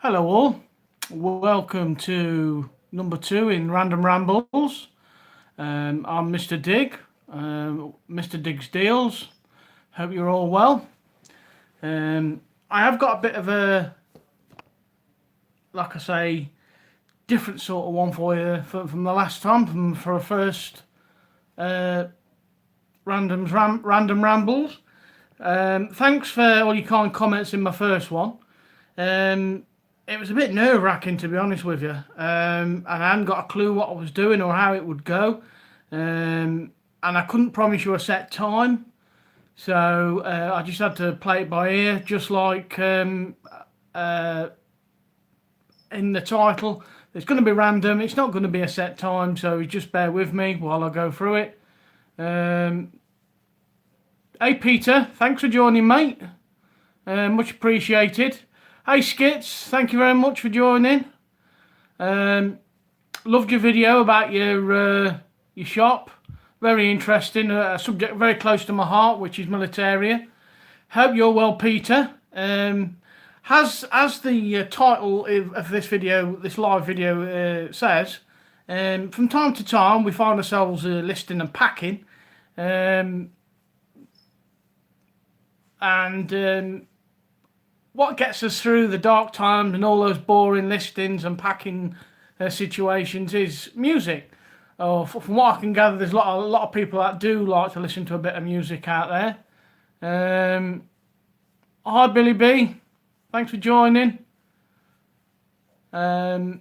Hello all, welcome to number 2 in Random Rambles. I'm Mr. Dig, Mr. Dig's Deals. Hope you're all well. I have got a bit of a, like I say, different sort of one for you from the last time, for a first random rambles. Thanks for all your kind comments in my first one. It was a bit nerve-wracking, to be honest with you, and I hadn't got a clue what I was doing or how it would go, and I couldn't promise you a set time, so I just had to play it by ear, just like in the title. It's going to be random, it's not going to be a set time, so just bear with me while I go through it. Hey Peter, thanks for joining, mate. Much appreciated. Hey Skits, thank you very much for joining. Loved your video about your shop. Very interesting. A subject very close to my heart, which is militaria. Hope you're well, Peter. As the title of this video, this live video says, from time to time we find ourselves listing and packing, and what gets us through the dark times and all those boring listings and packing situations is music. From what I can gather, there's a lot of people that do like to listen to a bit of music out there. Hi Billy B, thanks for joining. So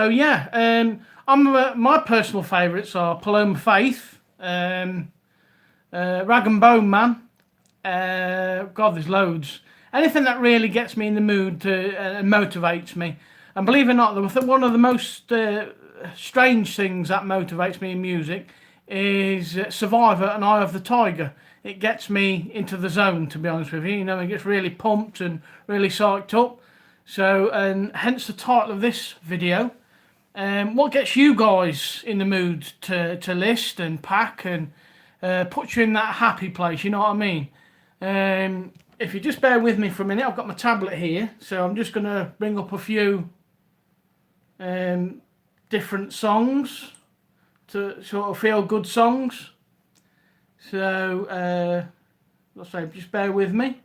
yeah, my personal favourites are Paloma Faith, Rag and Bone Man. God, there's loads. Anything that really gets me in the mood and motivates me. And believe it or not, one of the most strange things that motivates me in music is Survivor and Eye of the Tiger. It gets me into the zone, to be honest with you. You know, it gets really pumped and really psyched up. So, and hence the title of this video. What gets you guys in the mood to list and pack and put you in that happy place, you know what I mean? If you just bear with me for a minute, I've got my tablet here, so I'm just going to bring up a few different songs, to sort of feel good songs. So let's say, just bear with me.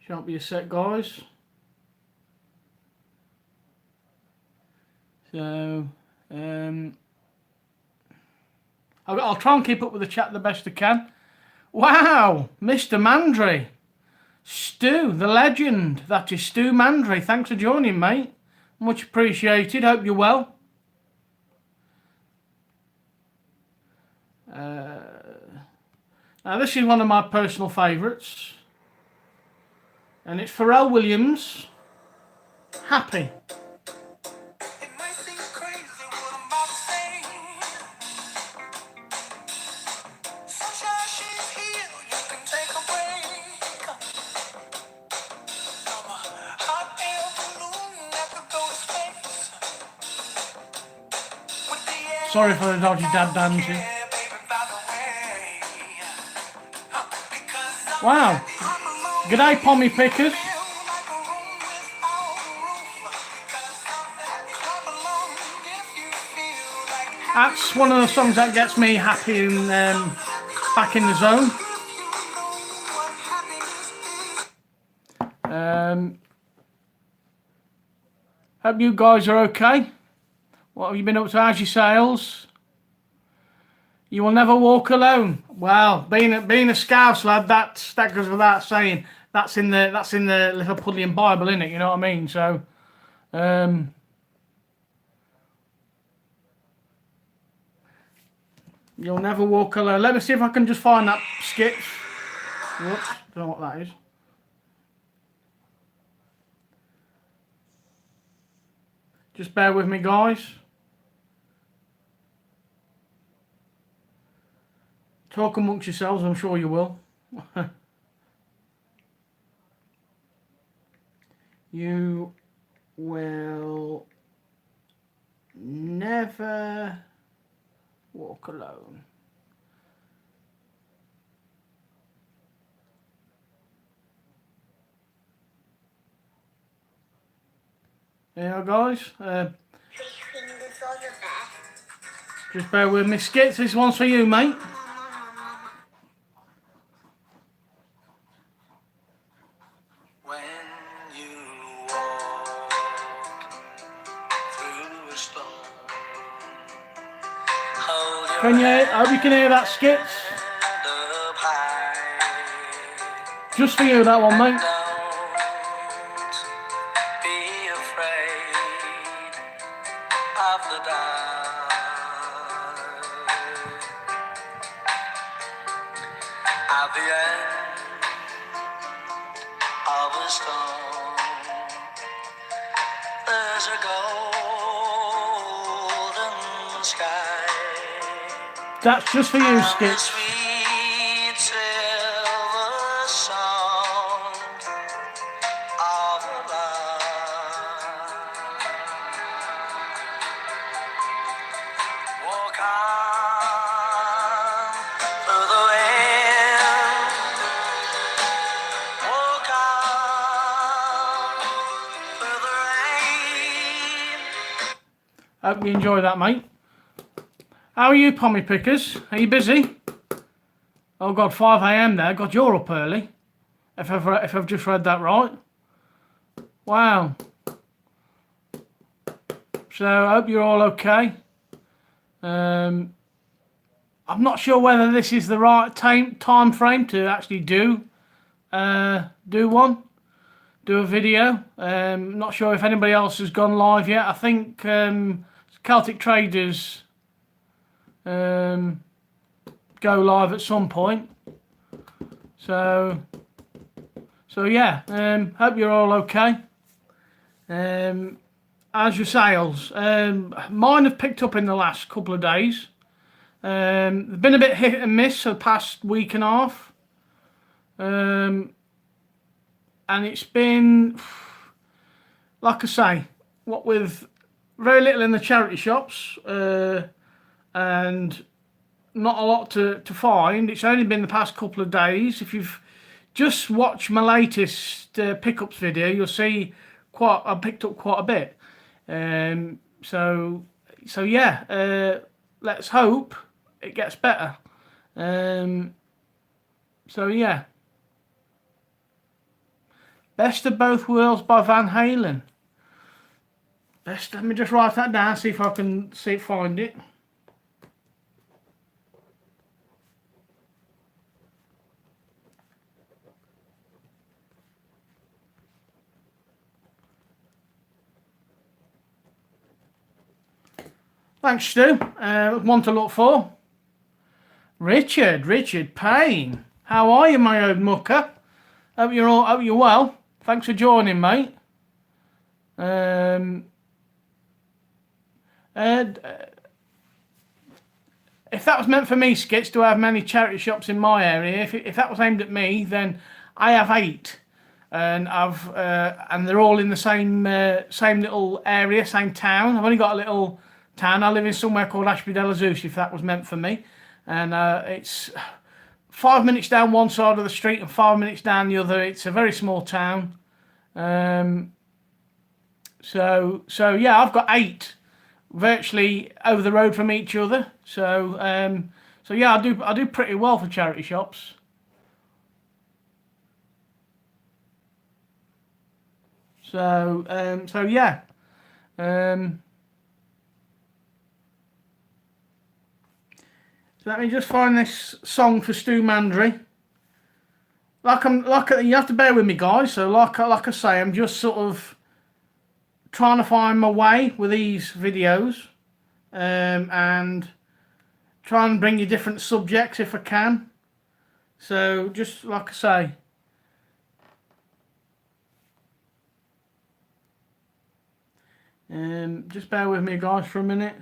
Shan't be a sec, guys. So I'll try and keep up with the chat the best I can. Wow, Mr. Mandry. Stu, the legend. That is Stu Mandry. Thanks for joining, mate. Much appreciated. Hope you're well. Now, this is one of my personal favourites. And it's Pharrell Williams, Happy. Sorry for the dodgy dad dancing. Wow. G'day, pommy pickers. That's one of the songs that gets me happy and back in the zone. Hope you guys are okay. What have you been up to? How's your sales? You will never walk alone. Well, being a Scouse lad, that goes without saying. That's in the little Pudding Bible, isn't it? You know what I mean? So, you'll never walk alone. Let me see if I can just find that skit. Whoops, don't know what that is. Just bear with me, guys. Talk amongst yourselves, I'm sure you will. You will never walk alone. Yeah, guys. Just bear with me, Skits. This one's for you, mate. When you walk through a storm, Can you? I hope you can hear that, Skits. Just for you, that one, mate. Don't be afraid of the dark. At the end of a storm, there's a golden sky. That's just for you, Skits. Sweet silver song of love. Walk on through the wind. Walk on through the rain. Hope you enjoy that, mate. How are you, pommy pickers? Are you busy? Oh God, 5 AM there. God, you're up early. If I've just read that right. Wow. So I hope you're all okay. I'm not sure whether this is the right time frame to actually do a video. Not sure if anybody else has gone live yet. I think Celtic Traders go live at some point. So yeah. Hope you're all okay. How's your sales? Mine have picked up in the last couple of days. They've been a bit hit and miss for the past week and a half. And it's been, like I say, what with very little in the charity shops and not a lot to find. It's only been the past couple of days. If you've just watched my latest pickups video, you'll see I picked up quite a bit. So yeah, let's hope it gets better. So yeah. Best of Both Worlds by Van Halen. Let me just write that down, see if I can find it. Thanks, Stu. One to look for. Richard Payne. How are you, my old mucker? Hope you're well. Thanks for joining, mate. If that was meant for me, Skits, do I have many charity shops in my area? If that was aimed at me, then I have 8, and and they're all in the same little area, same town. I've only got a little town. I live in somewhere called Ashby de la Zeus, if that was meant for me, and it's 5 minutes down one side of the street and 5 minutes down the other. It's a very small town. So yeah, I've got 8 virtually over the road from each other. So yeah, I do pretty well for charity shops. So yeah. So let me just find this song for Stu Mandry. You have to bear with me, guys. So like I say, I'm just sort of trying to find my way with these videos, and try and bring you different subjects if I can. So just like I say. Just bear with me, guys, for a minute.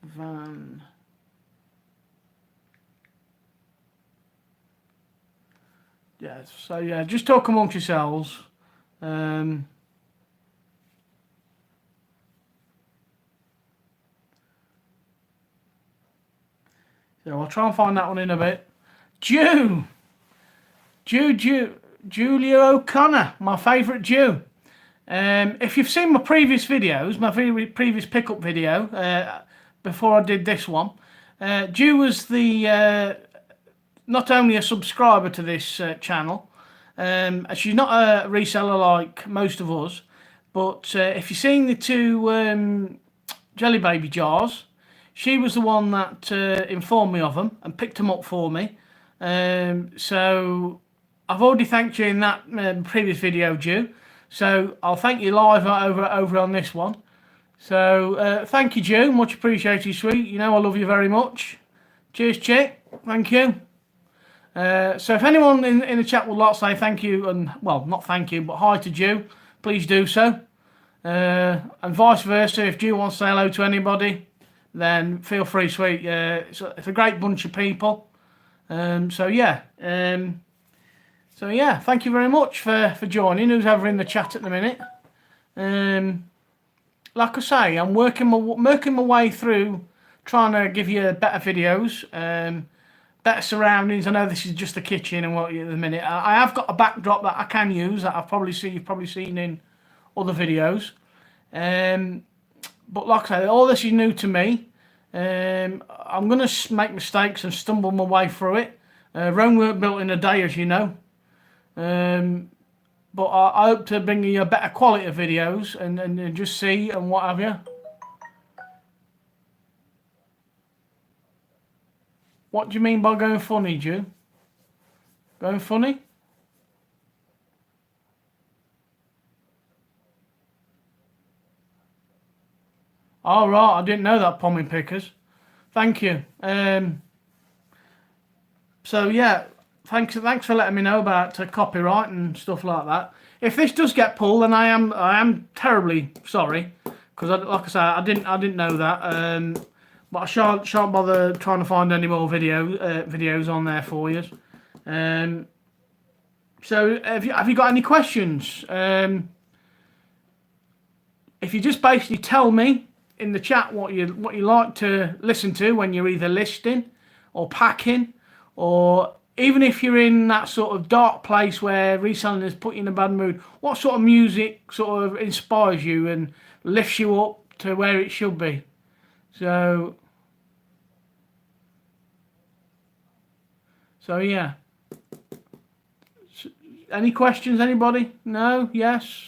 Van. Yeah, so yeah, just talk amongst yourselves. So I'll try and find that one in a bit. June! Julia O'Connor, my favourite Jew. If you've seen my previous videos, my previous pickup video, before I did this one, Jew was the not only a subscriber to this channel, she's not a reseller like most of us, but if you've seen the two jelly baby jars, she was the one that informed me of them and picked them up for me. So I've already thanked you in that previous video, Jew. So I'll thank you live over on this one. So thank you, Jew. Much appreciated, sweet. You know I love you very much. Cheers, chick. Thank you. So if anyone in the chat would like to say thank you, and well, not thank you, but hi to Jew, please do so. And vice versa, if Jew wants to say hello to anybody, then feel free, sweet. It's a great bunch of people. So yeah, thank you very much for joining. Who's ever in the chat at the minute? Like I say, I'm working my way through trying to give you better videos, better surroundings. I know this is just the kitchen and what at the minute. I have got a backdrop that I can use that you've probably seen in other videos. But like I say, all this is new to me. I'm going to make mistakes and stumble my way through it. Rome weren't built in a day, as you know. But I hope to bring you a better quality of videos and just see and what have you. What do you mean by going funny, Jew? Going funny? All right, I didn't know that, pommy pickers. Thank you. So yeah, thanks for letting me know about copyright and stuff like that. If this does get pulled, then I am terribly sorry, because like I say, I didn't know that. But I shan't bother trying to find any more videos on there for you. So have you got any questions? If you just basically tell me in the chat what you like to listen to when you're either listing or packing, or even if you're in that sort of dark place where reselling has put you in a bad mood, what sort of music sort of inspires you and lifts you up to where it should be? So yeah. Any questions, anybody? No? Yes?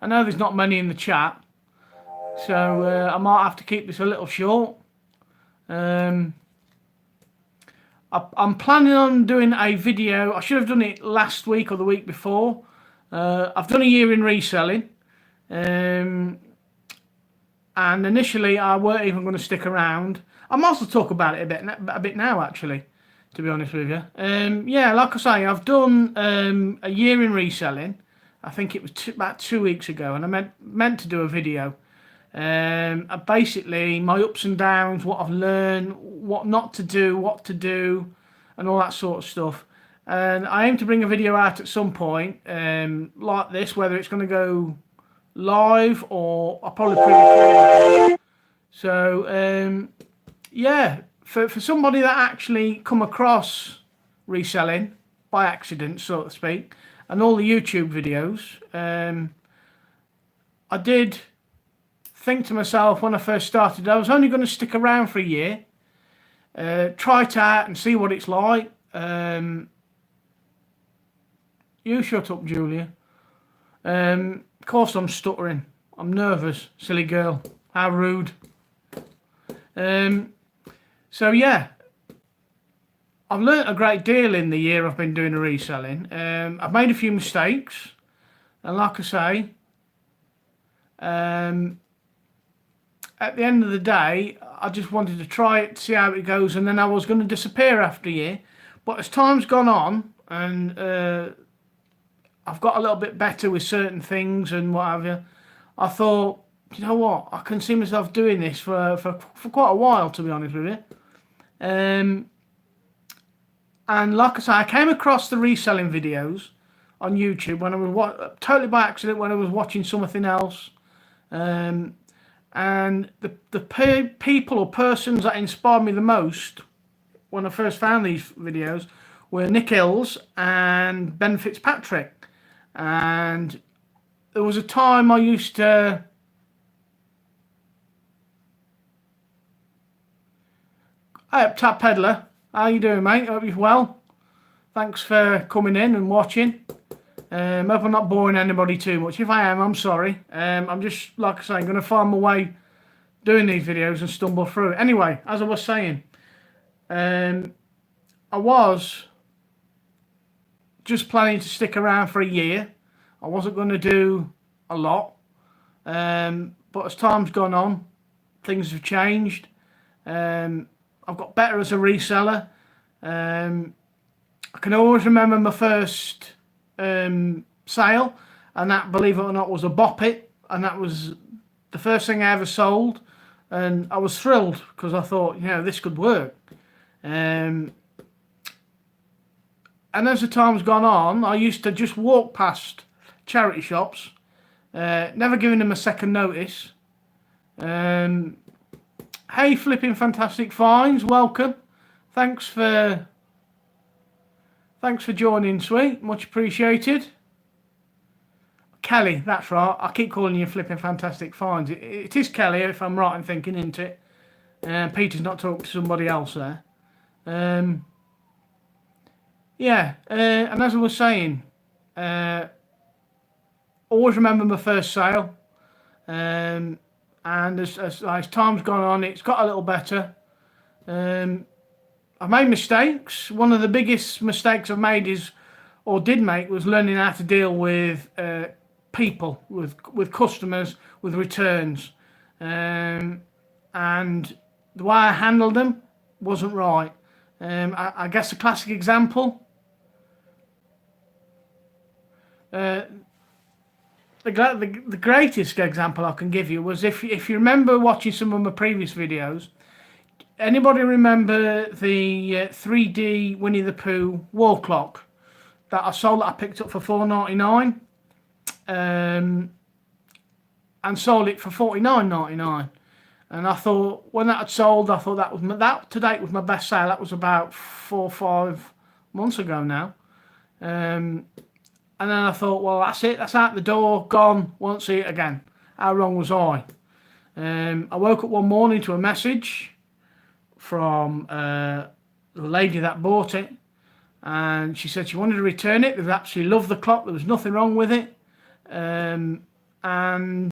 I know there's not many in the chat, so I might have to keep this a little short. I'm planning on doing a video. I should have done it last week or the week before. I've done a year in reselling, and initially I weren't even going to stick around. I might also talk about it a bit now, actually, to be honest with you. Yeah, like I say, I've done a year in reselling. I think it was about 2 weeks ago, and I meant to do a video. Basically, my ups and downs, what I've learned, what not to do, what to do, and all that sort of stuff. And I aim to bring a video out at some point, like this, whether it's going to go live or I'll probably pre-record it. So, yeah, for somebody that actually come across reselling by accident, so to speak, and all the YouTube videos, I did think to myself when I first started, I was only going to stick around for a year, try it out and see what it's like. You shut up, Julia. Of course I'm stuttering. I'm nervous, silly girl. How rude. So yeah, I've learnt a great deal in the year I've been doing the reselling. I've made a few mistakes, and like I say, at the end of the day, I just wanted to try it, see how it goes, and then I was going to disappear after a year. But as time's gone on, and I've got a little bit better with certain things and what have you, I thought, you know what, I can see myself doing this for quite a while, to be honest with you. And like I say, I came across the reselling videos on YouTube when I was totally by accident when I was watching something else. And the people or persons that inspired me the most when I first found these videos were Nick Hills and Ben Fitzpatrick. And there was a time I used to... Hey, Tap Peddler, how you doing, mate? Hope you're well. Thanks for coming in and watching. Hope I'm not boring anybody too much. If I am, I'm sorry. I'm just, like I say, going to find my way doing these videos and stumble through. Anyway, as I was saying, I was just planning to stick around for a year. I wasn't going to do a lot. But as time's gone on, things have changed. I've got better as a reseller. I can always remember my first sale, and that, believe it or not, was a Bop It, and that was the first thing I ever sold, and I was thrilled because I thought, you know, this could work. And as the time's gone on, I used to just walk past charity shops, never giving them a second notice. Hey, flipping fantastic finds, welcome. Thanks for joining, sweet. Much appreciated. Kelly, that's right. I keep calling you flipping fantastic finds. It is Kelly, if I'm right in thinking, isn't it? Peter's not talking to somebody else there. Yeah, and as I was saying, always remember my first sale. And as time's gone on, it's got a little better. I've made mistakes. One of the biggest mistakes I've made did make, was learning how to deal with people, with customers, with returns. And the way I handled them wasn't right. I guess a classic example, the greatest example I can give you was if you remember watching some of my previous videos. Anybody remember the 3D Winnie the Pooh wall clock that I sold, that I picked up for $4.99, and sold it for $49.99? And I thought, when that had sold, I thought that to date was my best sale. That was about 4 or 5 months ago now. And then I thought, well, that's it. That's out the door, gone. Won't see it again. How wrong was I? I woke up one morning to a message from the lady that bought it, and she said she wanted to return it. They absolutely loved the clock. There was nothing wrong with it. And